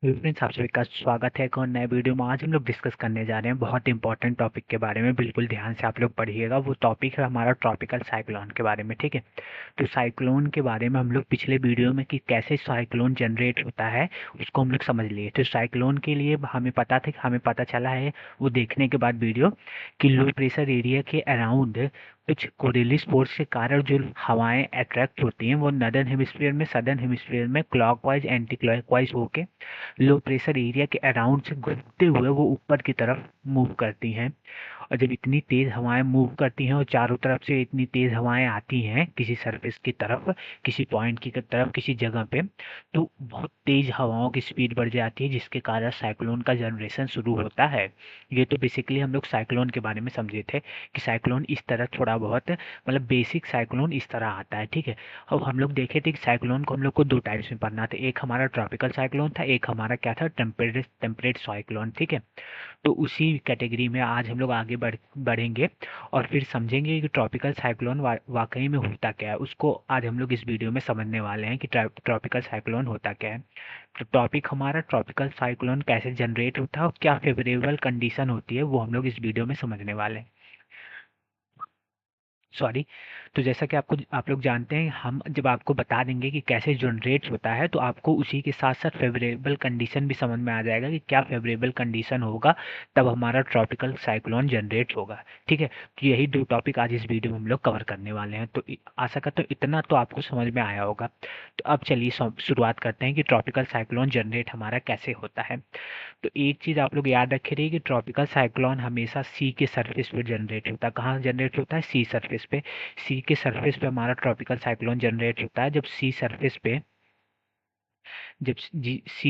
Hello friends, आप सभी का स्वागत है एक और नए वीडियो में। आज हम लोग डिस्कस करने जा रहे हैं बहुत इंपॉर्टेंट टॉपिक के बारे में। बिल्कुल ध्यान से आप लोग पढ़िएगा। वो टॉपिक है हमारा ट्रॉपिकल साइक्लोन के बारे में, ठीक है। तो साइक्लोन के बारे में हम लोग पिछले वीडियो में कि कैसे साइक्लोन जनरेट होता है उसको हम लोग समझ लिए। तो साइक्लोन के लिए हमें पता था कि हमें पता चला है वो देखने के बाद वीडियो कि लो प्रेशर एरिया के अराउंड कुछ कोरिली फोर्स के कारण जो हवाएं अट्रैक्ट होती हैं वो नॉर्दर्न हेमिस्फीयर में, सदर्न हेमिस्फीयर में क्लॉकवाइज एंटी क्लॉकवाइज होके लो प्रेशर एरिया के अराउंड से घूमते हुए वो ऊपर की तरफ मूव करती हैं। और जब इतनी तेज हवाएं मूव करती हैं और चारों तरफ से इतनी तेज हवाएं आती हैं किसी सरफेस की तरफ, किसी पॉइंट की तरफ, किसी जगह पे, तो बहुत तेज हवाओं की स्पीड बढ़ जाती है जिसके कारण साइक्लोन का जनरेशन शुरू होता है। ये तो बेसिकली हम लोग साइक्लोन के बारे में समझे थे कि साइक्लोन इस तरह थोड़ा बहुत मतलब बेसिक साइक्लोन इस तरह आता है, ठीक है। अब हम लोग देखे थे कि साइक्लोन को हम लोग को दो टाइप्स में पढ़ना था। एक हमारा ट्रॉपिकल साइक्लोन था, एक हमारा क्या था, टेम्परेट टेम्परेट साइक्लोन, ठीक है। तो उसी कैटेगरी में आज हम लोग आगे बढ़ेंगे और फिर समझेंगे कि ट्रॉपिकल साइक्लोन वाकई में होता क्या है। उसको आज हम लोग इस वीडियो में समझने वाले हैं कि ट्रॉपिकल साइक्लोन होता क्या है। तो टॉपिक हमारा ट्रॉपिकल साइक्लोन कैसे जनरेट होता है और क्या फेवरेबल कंडीशन होती है वो हम लोग इस वीडियो में समझने वाले हैं। सॉरी। तो जैसा कि आपको आप लोग जानते हैं, हम जब आपको बता देंगे कि कैसे जनरेट होता है तो आपको उसी के साथ साथ फेवरेबल कंडीशन भी समझ में आ जाएगा कि क्या फेवरेबल कंडीशन होगा तब हमारा ट्रॉपिकल साइक्लोन जनरेट होगा, ठीक है। तो यही दो टॉपिक आज इस वीडियो में हम लोग कवर करने वाले हैं। तो आशा करता हूँ इतना तो आपको समझ में आया होगा। तो अब चलिए शुरुआत करते हैं कि ट्रॉपिकल साइक्लोन जनरेट हमारा कैसे होता है। तो एक चीज़ आप लोग याद रखे रहिए कि ट्रॉपिकल साइक्लोन हमेशा सी के सरफेस पे जनरेट होता है। कहाँ जनरेट होता है? सी सरफेस पे। सी के सरफेस पे हमारा ट्रॉपिकल साइक्लोन जनरेट होता है जब सी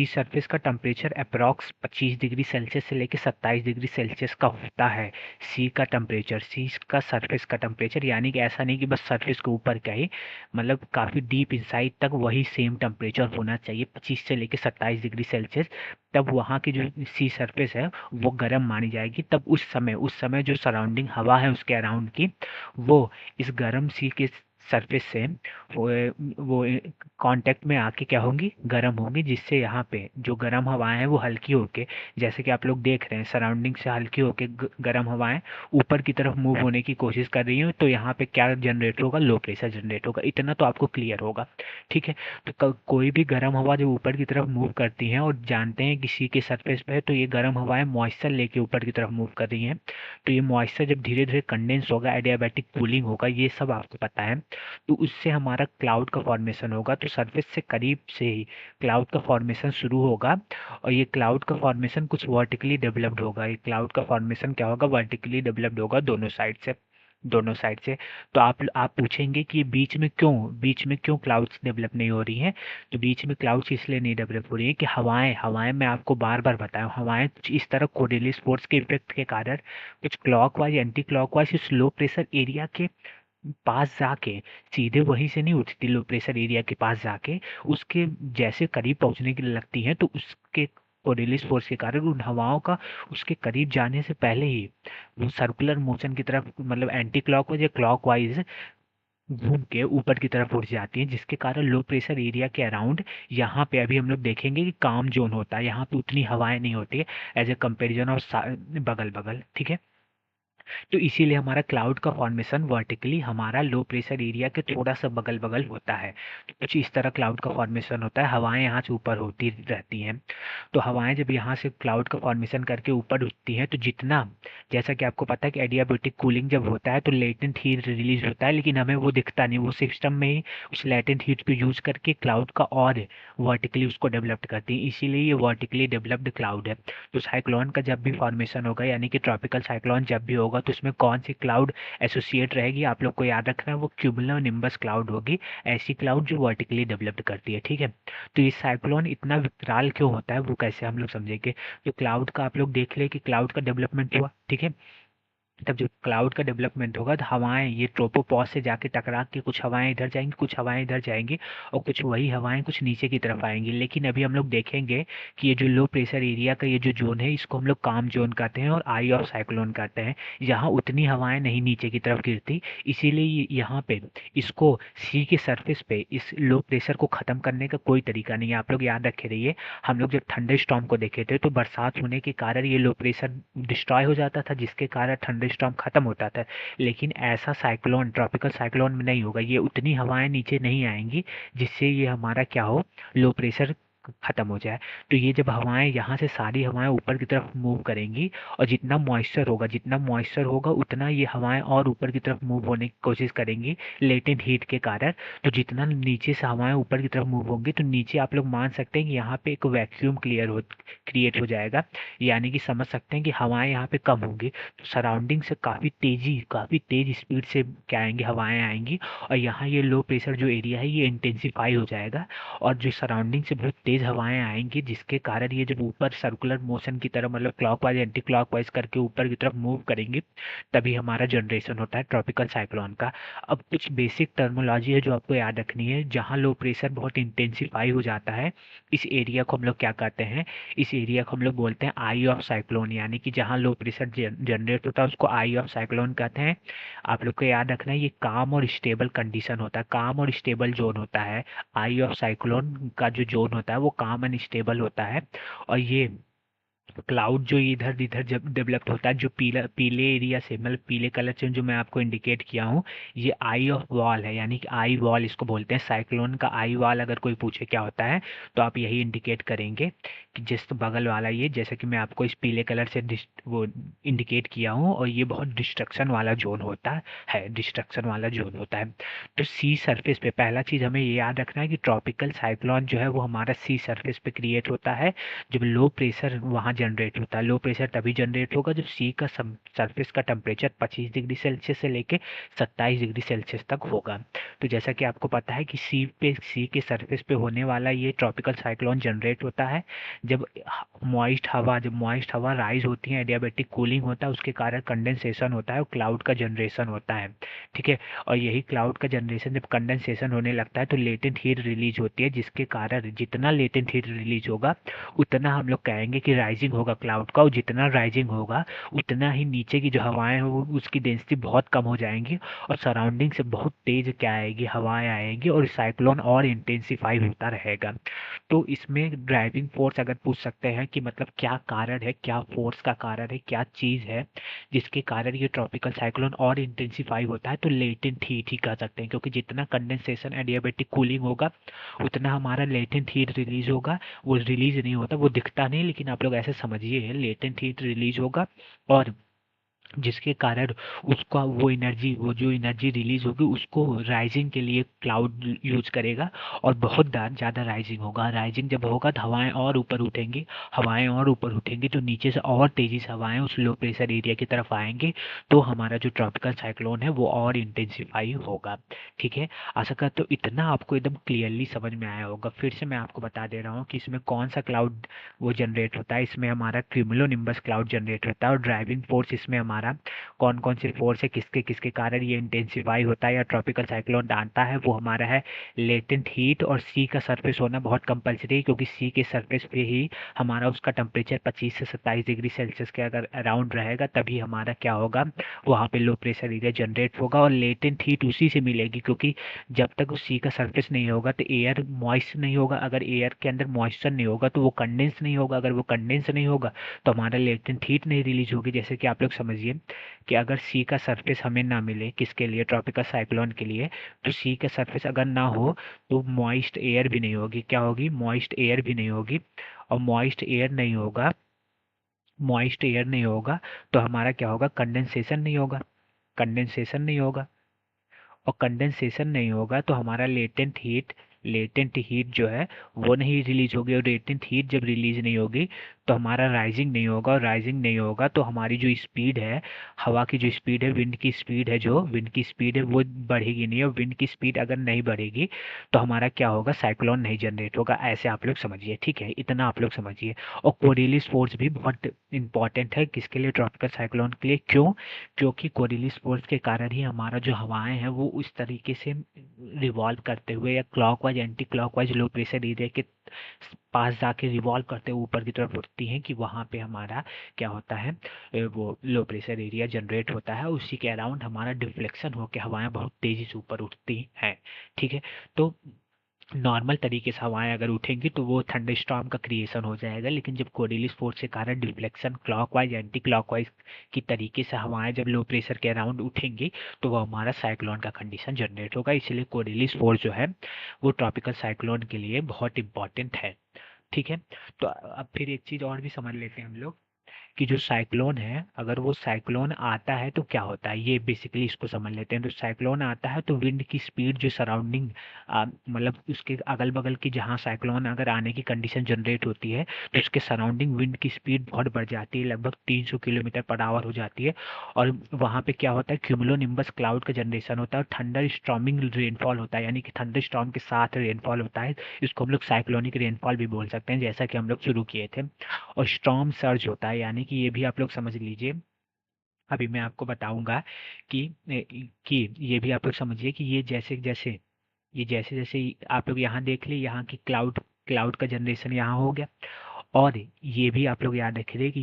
सरफेस का टेम्परेचर अप्रॉक्स 25 डिग्री सेल्सियस से लेकर 27 डिग्री सेल्सियस का होता है। सी का सरफेस का टेम्परेचर, यानी कि ऐसा नहीं कि बस सरफेस के ऊपर का ही, मतलब काफ़ी डीप इनसाइड तक वही सेम टेम्परेचर होना चाहिए, 25 से लेकर 27 डिग्री सेल्सियस। तब वहाँ की जो सी सरफेस है वो गर्म मानी जाएगी। तब उस समय जो सराउंडिंग हवा है उसके अराउंड की, वो इस गर्म सी के सरफेस से वो कांटेक्ट में आके क्या होंगी, गर्म होंगी, जिससे यहाँ पे जो गर्म हवाएं हैं वो हल्की होके, जैसे कि आप लोग देख रहे हैं सराउंडिंग से हल्की होके गर्म हवाएं ऊपर की तरफ मूव होने की कोशिश कर रही हैं। तो यहाँ पे क्या जनरेट होगा? लो प्रेशर जनरेट होगा। इतना तो आपको क्लियर होगा, ठीक है। तो कोई भी गर्म हवा जो ऊपर की तरफ मूव करती हैं और जानते हैं किसी के सरफेस पे है तो ये गर्म हवाएं मॉइस्चर लेके ऊपर की तरफ मूव कर रही हैं। तो ये मॉइस्चर जब धीरे धीरे कंडेंस होगा, एडियाबैटिक कूलिंग होगा, ये सब आपको पता है। तो उससे हमारा क्लाउड का फॉर्मेशन होगा। तो सरफेस से करीब से ही क्लाउड का फॉर्मेशन शुरू होगा। और ये क्लाउड का फॉर्मेशन कुछ वर्टिकली डेवलप्ड होगा। ये क्लाउड का फॉर्मेशन क्या होगा? वर्टिकली डेवलप्ड होगा दोनों साइड से। तो आप पूछेंगे कि बीच में क्यों क्लाउड्स डेवलप नहीं हो रही हैं। तो बीच में क्लाउड्स इसलिए नहीं डेवलप हो रही है कि हवाएं हवाएं मैं आपको बार बार बताया, हवाएं कुछ इस तरह कोरिली फोर्स के इफेक्ट के कारण कुछ क्लॉकवाइज एंटी क्लॉकवाइज इस लो प्रेशर एरिया के पास जाके, सीधे वहीं से नहीं उठती, लो प्रेशर एरिया के पास जाके उसके जैसे करीब पहुंचने के लिए लगती हैं। तो उसके कोरिलिस फोर्स के कारण उन हवाओं का उसके करीब जाने से पहले ही वो सर्कुलर मोशन की तरफ, मतलब एंटी क्लॉकवाइज या क्लॉकवाइज घूम के ऊपर की तरफ उठ जाती है, जिसके कारण लो प्रेशर एरिया के अराउंड यहाँ पे अभी हम लोग देखेंगे कि काम जोन होता है। यहाँ पे उतनी हवाएं नहीं होती है एज ए कंपेरिजन ऑफ बगल बगल, ठीक है। तो इसीलिए हमारा क्लाउड का फॉर्मेशन वर्टिकली हमारा लो प्रेशर एरिया के थोड़ा सा बगल बगल होता है। तो कुछ इस तरह क्लाउड का फॉर्मेशन होता है, हवाएं यहाँ से ऊपर होती रहती हैं। तो हवाएं जब यहाँ से क्लाउड का फॉर्मेशन करके ऊपर उठती हैं तो जितना, जैसा कि आपको पता है कि एडियाबेटिक कूलिंग जब होता है तो लेटेंट हीट रिलीज होता है, लेकिन हमें वो दिखता नहीं। वो सिस्टम में ही उस लेटेंट हीट को यूज करके क्लाउड का और वर्टिकली उसको डेवलप करती है, इसीलिए ये वर्टिकली डेवलप्ड क्लाउड है। तो साइक्लोन का जब भी फॉर्मेशन होगा, यानी कि ट्रॉपिकल साइक्लोन जब भी होगा, तो उसमें कौन सी क्लाउड एसोसिएट रहेगी आप लोग को याद रखना है, वो क्यूमुलो निम्बस क्लाउड होगी। ऐसी क्लाउड जो वर्टिकली डेवलप्ड करती है, ठीक है। तो ये साइक्लोन इतना विकराल क्यों होता है वो कैसे हम लोग समझेंगे। तो क्लाउड का आप लोग देख ले कि क्लाउड का डेवलपमेंट हुआ, ठीक है। तब जब क्लाउड का डेवलपमेंट होगा तो हवाएं ये ट्रोपोपॉज से जाके टकरा के कुछ हवाएं इधर जाएंगी, कुछ हवाएं इधर जाएंगी, और कुछ वही हवाएं कुछ नीचे की तरफ आएंगी। लेकिन अभी हम लोग देखेंगे कि ये जो लो प्रेशर एरिया का ये जो जोन है इसको हम लोग काम जोन कहते हैं और आई ऑफ साइक्लोन कहते हैं। यहाँ उतनी हवाएं नहीं नीचे की तरफ गिरती, इसीलिए यहाँ पे इसको सी के सरफेस पे इस लो प्रेशर को ख़त्म करने का कोई तरीका नहीं है। आप लोग याद रखे रहिए, हम लोग जब थंडर स्टॉर्म को देखे थे तो बरसात होने के कारण ये लो प्रेशर डिस्ट्रॉय हो जाता था, जिसके कारण थंडर स्टॉर्म खत्म होता था। लेकिन ऐसा साइक्लोन, ट्रॉपिकल साइक्लोन में नहीं होगा, ये उतनी हवाएं नीचे नहीं आएंगी जिससे ये हमारा क्या हो, लो प्रेशर खत्म हो जाए। तो ये जब हवाएं यहाँ से सारी हवाएं ऊपर की तरफ मूव करेंगी, और जितना मॉइस्चर होगा उतना ये हवाएं और ऊपर की तरफ मूव होने की कोशिश करेंगी लेटेंट हीट के कारण। तो जितना नीचे से हवाएं ऊपर की तरफ मूव होंगी तो नीचे आप लोग मान सकते हैं कि यहाँ पे एक वैक्यूम क्रिएट हो जाएगा, यानी कि समझ सकते हैं कि हवाएं यहाँ पे कम होंगी। तो सराउंडिंग से काफ़ी तेज स्पीड से क्या आएंगी, हवाएं आएंगी, और यहाँ ये लो प्रेशर जो एरिया है ये इंटेंसिफाई हो जाएगा, और जो सराउंडिंग से बहुत तेज हवाएं आएंगी जिसके कारण ये जब ऊपर सर्कुलर मोशन की तरह मतलब क्लॉकवाइज एंटी क्लॉकवाइज करके ऊपर की तरफ मूव करेंगे, तभी हमारा जनरेशन होता है ट्रॉपिकल साइक्लोन का। अब कुछ बेसिक टर्मोलॉजी है जो आपको याद रखनी है। जहाँ लो प्रेशर बहुत इंटेंसिफाई हो जाता है, इस एरिया को हम लोग क्या कहते हैं, इस एरिया को हम लोग बोलते हैं आई ऑफ साइक्लोन, यानी कि जहाँ लो प्रेशर जनरेट होता है उसको आई ऑफ साइक्लोन कहते हैं। आप लोग को याद रखना है ये काम और स्टेबल कंडीशन होता है, काम और स्टेबल जोन होता है। आई ऑफ साइक्लोन का जो जोन होता है वो काम एंड स्टेबल होता है। और ये क्लाउड जो इधर इधर जब डेवलप होता है, जो पीले एरिया से मतलब पीले कलर से जो मैं आपको इंडिकेट किया हूँ, ये आई ऑफ वॉल है, यानी कि आई वॉल इसको बोलते हैं। साइक्लोन का आई वॉल अगर कोई पूछे क्या होता है तो आप यही इंडिकेट करेंगे कि जिस बगल वाला ये, जैसे कि मैं आपको इस पीले कलर से वो इंडिकेट किया हूँ, और ये बहुत डिस्ट्रक्शन वाला जोन होता है, डिस्ट्रक्शन वाला जोन होता है। तो सी सरफेस पे पहला चीज़ हमें ये याद रखना है कि ट्रॉपिकल साइक्लोन जो है वो हमारा सी सरफेस पे क्रिएट होता है जब लो प्रेशर वहाँ जनरेट होता है। लो प्रेशर तभी जनरेट होगा जब सी का सरफेस का टेम्परेचर 25 डिग्री सेल्सियस से लेके 27 डिग्री सेल्सियस तक होगा। तो जैसा कि आपको पता है कि सी के सरफेस पे होने वाला ये ट्रॉपिकल साइक्लोन जनरेट होता है जब मॉइस्ट हवा राइज होती है, एडियाबैटिक कूलिंग होता है, उसके कारण कंडेंसेशन होता है और क्लाउड का जनरेशन होता है। ठीक है, और यही क्लाउड का जनरेशन जब कंडेंसेशन होने लगता है तो लेटेंट हीट रिलीज होती है, जिसके कारण जितना लेटेंट हीट रिलीज होगा उतना हम लोग कहेंगे कि राइजिंग होगा क्लाउड का, और जितना राइजिंग होगा उतना ही नीचे की जो हवाएं हैं वो उसकी डेंसिटी बहुत कम हो जाएंगी, और सराउंडिंग से बहुत तेज क्या आएगी, हवाएं आएंगी, और साइक्लोन और इंटेंसिफाई होता रहेगा। तो इसमें ड्राइविंग फोर्स अगर पूछ सकते हैं कि मतलब क्या कारण है, क्या फोर्स का कारण है, क्या चीज़ है जिसके कारण ये ट्रॉपिकल साइक्लोन और इंटेंसिफाई होता है, तो लेटेंट हीट ही कह सकते हैं, क्योंकि जितना कंडेंसेशन एडियाबैटिक कूलिंग होगा उतना हमारा लेटेंट हीट रिलीज होगा। वो रिलीज नहीं होता, वो दिखता नहीं, लेकिन आप लोग ऐसे समझिए लेटेंट हीट रिलीज होगा, और जिसके कारण उसका वो जो एनर्जी रिलीज होगी उसको राइजिंग के लिए क्लाउड यूज करेगा, और बहुत ज़्यादा राइजिंग होगा। राइजिंग जब होगा तो हवाएं और ऊपर उठेंगी तो नीचे से और तेज़ी से हवाएं उस लो प्रेशर एरिया की तरफ आएंगे, तो हमारा जो ट्रॉपिकल साइक्लोन है वो और इंटेंसिफाई होगा। ठीक है, आशा करता हूँ इतना आपको एकदम क्लियरली समझ में आया होगा। फिर से मैं आपको बता दे रहा हूँ कि इसमें कौन सा क्लाउड वो जनरेट होता है। इसमें हमारा क्यूमुलोनिम्बस क्लाउड जनरेट होता है, और ड्राइविंग फोर्स इसमें हमारा कौन कौन से फोर्स है, किसके किसके कारण ये इंटेंसिफाई होता है या ट्रॉपिकल साइक्लोन डालता है, वो हमारा है लेटेंट हीट, और सी का सरफेस होना बहुत कंपलसरी है, क्योंकि सी के सरफेस पे ही हमारा उसका टेम्परेचर 25 से 27 डिग्री सेल्सियस के अगर अराउंड रहेगा तभी हमारा क्या होगा, वहाँ पे लो प्रेशर एरिया जनरेट होगा, और लेटेंट हीट उसी से मिलेगी, क्योंकि जब तक उस सी का सरफेस नहीं होगा तो एयर मॉइस्ट नहीं होगा। अगर एयर के अंदर मॉइस्चर नहीं होगा तो वो कंडेंस नहीं होगा, अगर वो कंडेंस नहीं होगा तो हमारा लेटेंट हीट नहीं रिलीज होगी। जैसे कि आप लोग समझिए कि अगर सी का सरफेस हमें ना मिले, किसके लिए, ट्रॉपिकल साइक्लोन के लिए, तो सी का सरफेस अगर ना हो तो मॉइस्ट एयर भी नहीं होगी। क्या होगी, मॉइस्ट एयर भी नहीं होगी, और मॉइस्ट एयर नहीं होगा तो हमारा क्या होगा, कंडेंसेशन नहीं होगा, कंडेंसेशन नहीं होगा, और कंडेंसेशन नहीं होगा तो हमारा लेटेंट हीट जो है वो नहीं रिलीज होगी, और लेटेंट हीट जब रिलीज नहीं होगी तो हमारा राइजिंग नहीं होगा, और राइजिंग नहीं होगा तो हमारी जो स्पीड है, हवा की जो स्पीड है, विंड की स्पीड है, जो विंड की स्पीड है वो बढ़ेगी नहीं, और विंड की स्पीड अगर नहीं बढ़ेगी तो हमारा क्या होगा, साइक्लोन नहीं जनरेट होगा। ऐसे आप लोग समझिए, ठीक है, इतना आप लोग समझिए। और कोरिली फोर्स भी बहुत इंपॉर्टेंट है, किसके लिए, ट्रॉपिकल साइक्लोन के लिए। क्यों? क्योंकि कोरिली फोर्स के कारण ही हमारा जो हवाएं हैं वो उस तरीके से रिवॉल्व करते हुए या clockwise anti clockwise low pressure area के पास जाके रिवॉल्व करते हुए ऊपर की तरफ उठती हैं, कि वहाँ पे हमारा क्या होता है, वो लो प्रेशर एरिया जनरेट होता है, उसी के अराउंड हमारा डिफ्लेक्शन होकर हवाएं बहुत तेजी से ऊपर उठती हैं। ठीक है। तो नॉर्मल तरीके से हवाएं अगर उठेंगी तो वो थंडरस्टॉर्म का क्रिएशन हो जाएगा, लेकिन जब कोरिली फोर्स के कारण डिफ्लेक्शन क्लॉकवाइज एंटी क्लॉकवाइज की तरीके से हवाएं जब लो प्रेशर के अराउंड उठेंगी तो वो हमारा साइक्लोन का कंडीशन जनरेट होगा। इसलिए कोरिली फोर्स जो है वो ट्रॉपिकल साइक्लोन के लिए बहुत इंपॉर्टेंट है। ठीक है। तो अब फिर एक चीज़ और भी समझ लेते हैं हम लोग, कि जो साइक्लोन है, अगर वो साइक्लोन आता है तो क्या होता है, ये बेसिकली इसको समझ लेते हैं। तो साइक्लोन आता है तो विंड की स्पीड जो सराउंडिंग, मतलब उसके अगल बगल की जहाँ साइक्लोन अगर आने की कंडीशन जनरेट होती है तो उसके सराउंडिंग विंड की स्पीड बहुत बढ़ जाती है, लगभग 300 किलोमीटर पर आवर हो जाती है। और वहाँ पे क्या होता है, क्यूमुलोनिम्बस क्लाउड का जनरेशन होता है और थंडर स्टॉर्मिंग रेनफॉल होता है, यानी कि थंडर स्टॉर्म के साथ रेनफॉल होता है। इसको हम लोग साइक्लोनिक रेनफॉल भी बोल सकते हैं, जैसा कि हम लोग शुरू किए थे। और स्टॉर्म सर्ज होता है, यानी कि ये भी आप लोग समझ लीजिए। अभी मैं आपको बताऊंगा कि ये भी आप लोग समझिए कि ये जैसे जैसे आप लोग यहाँ देख ले, यहाँ की क्लाउड क्लाउड का जनरेशन यहाँ हो गया। और ये भी आप लोग याद रखिए कि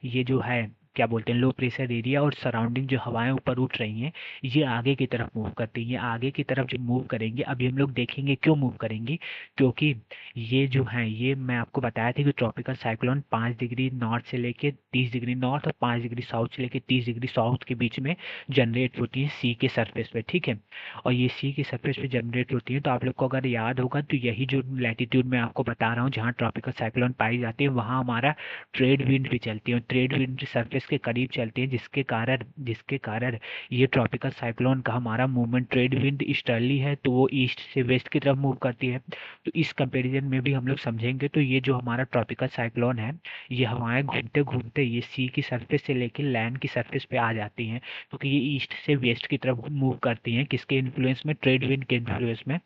ये जो है, क्या बोलते हैं, लो प्रेशर एरिया और सराउंडिंग जो हवाएं ऊपर उठ रही हैं, ये आगे की तरफ मूव करती हैं। ये आगे की तरफ जो मूव करेंगे, अभी हम लोग देखेंगे क्यों मूव करेंगी। क्योंकि ये जो है, ये मैं आपको बताया था कि ट्रॉपिकल साइक्लोन 5 डिग्री नॉर्थ से लेके 30 डिग्री नॉर्थ और 5 डिग्री साउथ से लेके 30 डिग्री साउथ के बीच में जनरेट होती है सी के सरफेस पे। ठीक है। और ये सी के सरफेस पे जनरेट होती है, तो आप लोग को अगर याद होगा तो यही जो लैटिट्यूड मैं आपको बता रहा हूँ जहाँ ट्रॉपिकल साइक्लोन पाई जाती है, वहाँ हमारा ट्रेड विंड भी चलती है। ट्रेड विंड सरफेस के करीब चलती है, जिसके कारण ये ट्रॉपिकल साइक्लोन का हमारा मूवमेंट, ट्रेड विंड ईस्टर्ली है तो वो ईस्ट से वेस्ट की तरफ मूव करती है। तो इस कंपैरिजन में भी हम लोग समझेंगे तो ये जो हमारा ट्रॉपिकल साइक्लोन है, ये हवाएं घूमते घूमते ये सी की सरफेस से लेकर लैंड की सरफेस पे आ जाती हैं, क्योंकि ये ईस्ट से वेस्ट की तरफ मूव करती हैं, किसके इन्फ्लुएंस में, ट्रेड विंड के इन्फ्लुएंस में।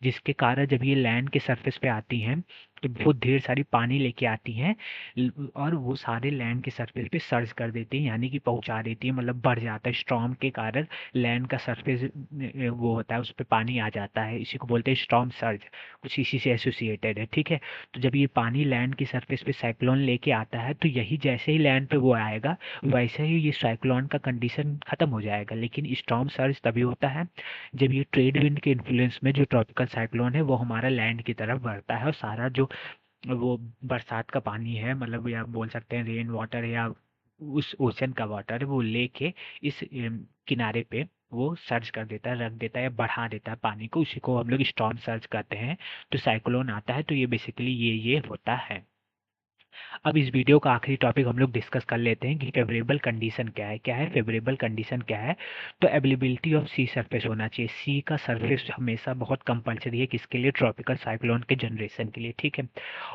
जिसके कारण जब ये लैंड के सरफेस पे आती हैं तो बहुत ढेर सारी पानी लेके आती हैं, और वो सारे लैंड के सरफेस पे सर्ज कर देती हैं, यानी कि पहुंचा देती है, मतलब बढ़ जाता है स्टॉर्म के कारण। लैंड का सरफेस वो होता है, उस पर पानी आ जाता है, इसी को बोलते हैं स्टॉर्म सर्ज, कुछ इसी से एसोसिएटेड है। ठीक है। तो जब ये पानी लैंड की सरफेस पे साइक्लोन लेके आता है तो यही जैसे ही लैंड पे वो आएगा वैसे ही ये साइक्लोन का कंडीशन खत्म हो जाएगा। लेकिन स्टॉर्म सर्ज तभी होता है जब ये ट्रेड विंड के इन्फ्लुएंस में जो ट्रॉपिकल साइक्लोन है वो हमारा लैंड की तरफ बढ़ता है, और सारा जो वो बरसात का पानी है, मतलब या बोल सकते हैं रेन वाटर या उस ओशन का वाटर, वो लेके इस किनारे पे वो सर्ज कर देता है, रख देता है या बढ़ा देता है पानी को, उसी को हम लोग स्टॉर्म सर्ज कहते हैं। तो साइक्लोन आता है तो ये बेसिकली ये होता है। अब इस वीडियो का आखिरी टॉपिक हम लोग डिस्कस कर लेते हैं कि फेवरेबल कंडीशन क्या है। क्या है फेवरेबल कंडीशन, क्या है? तो अवेलेबिलिटी ऑफ सी सरफेस होना चाहिए। सी का सरफेस हमेशा बहुत कंपलसरी है, किसके लिए? ट्रॉपिकल साइक्लोन के जनरेशन के लिए। ठीक है।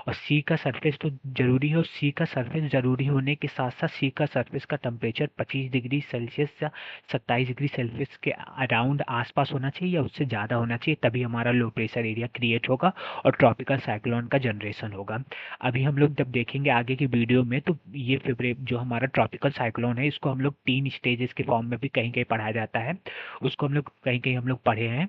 और सी का सरफेस तो जरूरी है, और सी का सरफेस जरूरी होने के साथ साथ सी का सरफेस का टेम्परेचर 25 डिग्री सेल्सियस या 27 डिग्री सेल्सियस के अराउंड आसपास होना चाहिए या उससे ज़्यादा होना चाहिए, तभी हमारा लो प्रेशर एरिया क्रिएट होगा और ट्रॉपिकल साइक्लोन का जनरेशन होगा। अभी हम लोग जब देखेंगे आगे की वीडियो में तो ये फेवरेट जो हमारा ट्रॉपिकल साइक्लोन है, इसको हम लोग 3 स्टेजेस के फॉर्म में भी कहीं कहीं पढ़ाया जाता है। उसको हम लोग कहीं कहीं हम लोग पढ़े हैं।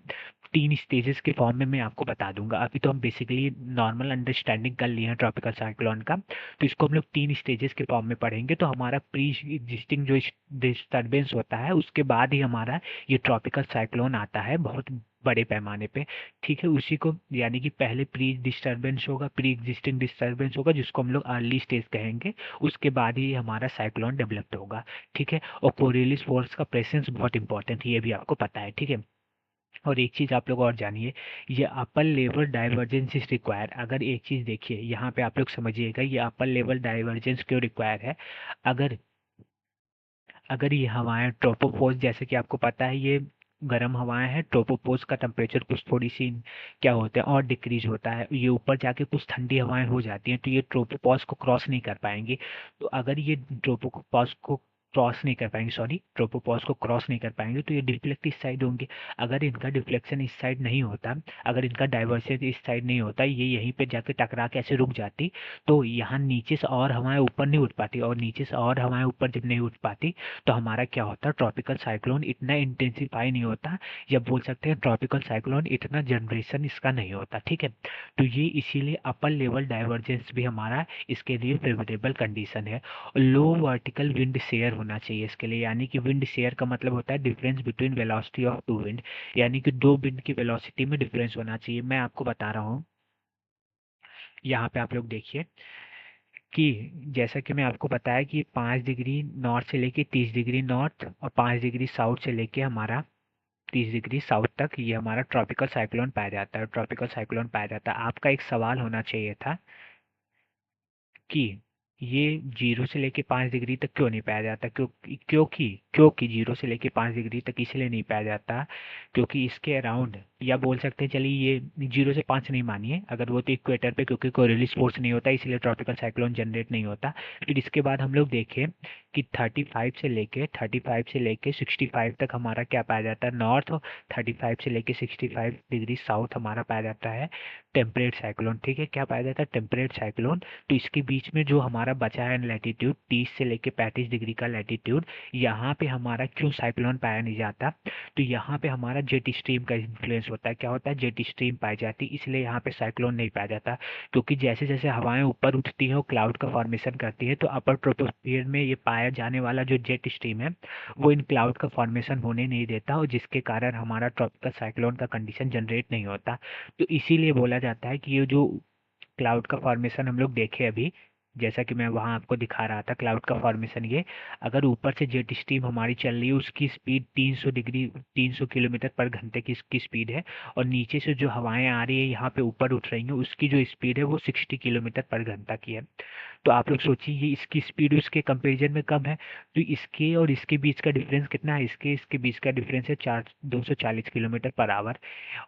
3 स्टेजेस के फॉर्म में मैं आपको बता दूंगा। अभी तो हम बेसिकली नॉर्मल अंडरस्टैंडिंग कर लिए हैं ट्रॉपिकल साइक्लोन का, तो इसको हम लोग 3 स्टेजेस के फॉर्म में पढ़ेंगे। तो हमारा प्री एग्जिस्टिंग जो डिस्टर्बेंस होता है उसके बाद ही हमारा ये ट्रॉपिकल साइक्लोन आता है बहुत बड़े पैमाने पे। ठीक है। उसी को यानी कि पहले प्री डिस्टर्बेंस होगा, प्री एग्जिस्टिंग डिस्टर्बेंस होगा, जिसको हम लोग अर्ली स्टेज कहेंगे। उसके बाद ही हमारा साइक्लोन डेवलप्ड होगा। ठीक है। और कोरियलिस फोर्स का प्रेजेंस बहुत इंपॉर्टेंट है, ये भी आपको पता है। ठीक है। और एक चीज़ आप लोग और जानिए, ये upper level divergence is require. अगर एक चीज़ देखिए यहाँ पे आप लोग समझिएगा, ये अपर लेवल डाइवर्जेंस क्यों रिक्वायर है? अगर अगर ये हवाएं ट्रोपोफोर्स, जैसे कि आपको पता है, ये गर्म हवाएं हैं, ट्रोपोपॉज़ का टेम्परेचर कुछ थोड़ी सी क्या होता है और डिक्रीज होता है, ये ऊपर जाके कुछ ठंडी हवाएं हो जाती हैं, तो ये ट्रोपोपॉज़ को क्रॉस नहीं कर पाएंगी। तो अगर ये ट्रोपोपॉज़ को क्रॉस नहीं कर पाएंगे, सॉरी, ट्रोपोपॉज़ को क्रॉस नहीं कर पाएंगे, तो ये डिफ्लेक्ट इस साइड होंगे। अगर इनका डिफ्लेक्शन इस साइड नहीं होता, अगर इनका डाइवर्जेंस इस साइड नहीं होता, ये यहीं पे जाके टकरा के ऐसे रुक जाती, तो यहाँ नीचे से और हवाएं ऊपर नहीं उठ पाती, और नीचे से और हवाएं ऊपर जब नहीं उठ पाती, तो हमारा क्या होता है, ट्रॉपिकल साइक्लोन इतना इंटेंसिफाई नहीं होता, या बोल सकते हैं ट्रॉपिकल साइक्लोन इतना जनरेशन इसका नहीं होता। ठीक है, तो ये इसीलिए अपर लेवल डाइवर्जेंस भी हमारा इसके लिए फेवरेबल कंडीशन है। लो वर्टिकल विंड शेयर होना चाहिए इसके लिए, यानी कि विंड शेयर का मतलब होता है difference between velocity of two wind, यानी कि दो विंड की वेलोसिटी में डिफरेंस होना चाहिए। मैं आपको बता रहा हूँ, यहाँ पे आप लोग देखिए कि जैसा कि मैं आपको बताया कि 5 डिग्री नॉर्थ से लेके 30 डिग्री नॉर्थ और 5 डिग्री साउथ से लेके हमारा 30 डिग्री साउथ तक ये हमारा ट्रॉपिकल साइक्लोन पाया जाता है, ट्रॉपिकल साइक्लोन पाया जाता है। आपका एक सवाल होना चाहिए था कि ये 0 से लेके 5 डिग्री तक क्यों नहीं पाया जाता, क्योंकि क्योंकि 0 से लेके 5 डिग्री तक इसलिए नहीं पाया जाता क्योंकि इसके अराउंड, या बोल सकते हैं चलिए ये 0 से 5 नहीं मानिए, अगर वो तो इक्वेटर पे क्योंकि कोई रिलीज फोर्स नहीं होता इसलिए ट्रॉपिकल साइक्लोन जनरेट नहीं होता। फिर इसके बाद हम लोग देखें कि 35 से लेके 65 तक हमारा क्या पाया जाता है, नॉर्थ, और 35 से लेके 65 डिग्री साउथ हमारा पाया जाता है टेम्परेट साइक्लोन। ठीक है, क्या पाया जाता है, टेम्परेट साइक्लोन। तो इसके बीच में जो हमारा बचा है लैटिट्यूड 30 से लेके 35 डिग्री का लैटिट्यूड, यहाँ पे हमारा क्यों साइक्लोन पाया नहीं जाता, तो यहाँ पे हमारा जेट स्ट्रीम का इन्फ्लुएंस होता है। क्या होता है, जेट स्ट्रीम पाई जाती, इसलिए यहाँ पे साइक्लोन नहीं पाया जाता। क्योंकि जैसे जैसे हवाएं ऊपर उठती हैं वो क्लाउड का फॉर्मेशन करती है, तो अपर ट्रोपोस्फियर में ये पाया जाने वाला जो जेट स्ट्रीम है वो इन क्लाउड का फॉर्मेशन होने नहीं देता, और जिसके कारण हमारा ट्रॉपिकल साइक्लोन का कंडीशन जनरेट नहीं होता। तो इसीलिए बोला जाता है कि ये जो क्लाउड का फॉर्मेशन हम लोग देखे अभी, जैसा कि मैं वहाँ आपको दिखा रहा था क्लाउड का फॉर्मेशन, ये अगर ऊपर से जेट स्ट्रीम हमारी चल रही है उसकी स्पीड 300 किलोमीटर पर घंटे की इसकी स्पीड है, और नीचे से जो हवाएं आ रही है यहाँ पे ऊपर उठ रही हैं उसकी जो स्पीड है वो 60 किलोमीटर पर घंटा की है। तो आप लोग सोचिए ये इसकी स्पीड उसके कंपैरिजन में कम है, तो इसके और इसके बीच का डिफरेंस कितना है, इसके इसके बीच का डिफरेंस है 240 किलोमीटर पर आवर।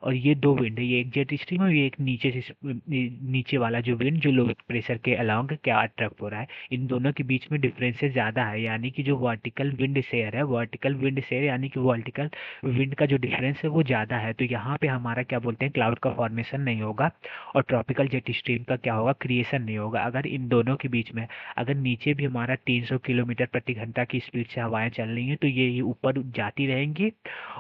और ये दो विंड है, ये एक जेट स्ट्रीम है, ये एक नीचे से नीचे वाला जो विंड जो लो प्रेशर के अलोंग क्या अट्रैक्ट हो रहा है, इन दोनों के बीच में डिफरेंसेस ज़्यादा है, यानी कि जो वर्टिकल विंड शेयर है, वर्टिकल विंड शेयर यानी कि वर्टिकल विंड का जो डिफरेंस है वो ज़्यादा है, तो यहाँ पे हमारा क्या बोलते हैं क्लाउड का फॉर्मेशन नहीं होगा, और ट्रॉपिकल जेट स्ट्रीम का क्या होगा, क्रिएशन नहीं होगा। अगर इन दोनों के बीच में, अगर नीचे भी हमारा 300 किलोमीटर प्रति घंटा की स्पीड से हवाएं चल रही हैं, तो ये ऊपर जाती रहेंगी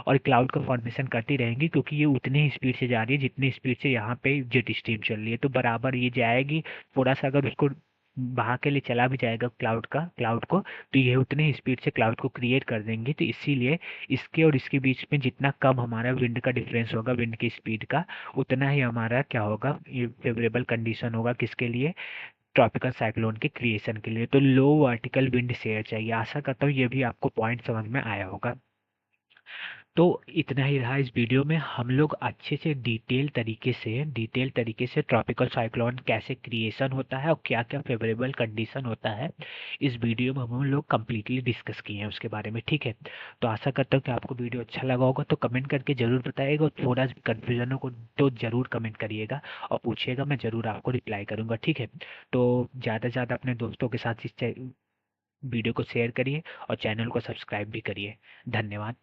और क्लाउड का फॉर्मेशन करती रहेंगी, क्योंकि ये उतनी ही स्पीड से जा रही है जितनी स्पीड से यहाँ पे जेट स्ट्रीम चल रही है, तो बराबर ये जाएगी। थोड़ा सा अगर उसको बहा के लिए चला भी जाएगा क्लाउड को, तो ये उतने ही स्पीड से क्लाउड को क्रिएट कर देंगे। तो इसीलिए इसके और इसके बीच में जितना कम हमारा विंड का डिफरेंस होगा, विंड की स्पीड का, उतना ही हमारा क्या होगा, ये फेवरेबल कंडीशन होगा किसके लिए, ट्रॉपिकल साइक्लोन के क्रिएशन के लिए। तो लो वर्टिकल विंड शेयर चाहिए। आशा करता हूँ ये भी आपको पॉइंट समझ में आया होगा। तो इतना ही रहा इस वीडियो में। हम लोग अच्छे से डिटेल तरीके से ट्रॉपिकल साइक्लोन कैसे क्रिएशन होता है और क्या क्या फेवरेबल कंडीशन होता है, इस वीडियो में हम लोग कम्प्लीटली डिस्कस किए हैं उसके बारे में। ठीक है, तो आशा करता हूँ कि आपको वीडियो अच्छा लगा होगा, तो कमेंट करके ज़रूर बताइएगा, और थोड़ा भी कन्फ्यूजन हो तो ज़रूर कमेंट करिएगा और पूछिएगा, मैं ज़रूर आपको रिप्लाई करूँगा। ठीक है, तो ज़्यादा से ज़्यादा अपने दोस्तों के साथ इस वीडियो को शेयर करिए और चैनल को सब्सक्राइब भी करिए। धन्यवाद।